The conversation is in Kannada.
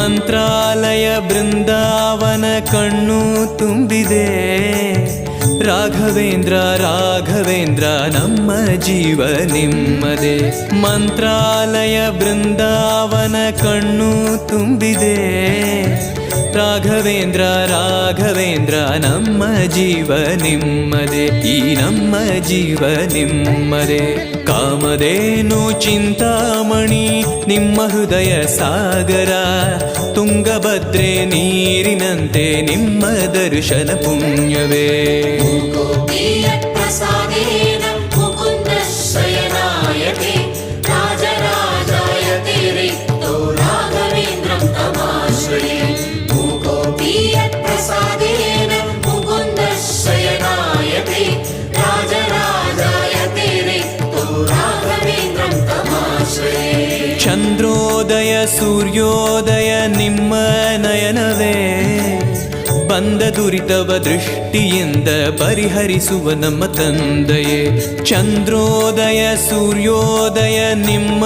ಮಂತ್ರಾಲಯ ಬೃಂದಾವನ ಕಣ್ಣು ತುಂಬಿದೆ. ರಾಘವೇಂದ್ರ ರಾಘವೇಂದ್ರ ನಮ್ಮ ಜೀವ ನಿಮ್ಮದೇ. ಮಂತ್ರಾಲಯ ಬೃಂದಾವನ ಕಣ್ಣು ತುಂಬಿದೆ. ರಾಘವೇಂದ್ರ ರಾಘವೇಂದ್ರ ನಮ್ಮ ಜೀವ ನಿಮ್ಮದೇ. ಈ ನಮ್ಮ ಜೀವ ನಿಮ್ಮದೇ. ಕಾಮಧೇನು ಚಿಂತಾಮಣಿ ನಿಮ್ಮ ಹೃದಯ ಸಾಗರ. ತುಂಗಭದ್ರೆ ನೀರಿನಂತೆ ನಿಮ್ಮ ದರ್ಶನ ಪುಣ್ಯವೇ. ಚಂದ್ರೋದಯ ಸೂರ್ಯೋದಯ ನಿಮ್ಮ ನಯನವೇ. ಬಂದ ದುರಿತವ ದೃಷ್ಟಿಯಿಂದ ಪರಿಹರಿಸುವ ನಮ್ಮ ತಂದೆಯೇ. ಚಂದ್ರೋದಯ ಸೂರ್ಯೋದಯ ನಿಮ್ಮ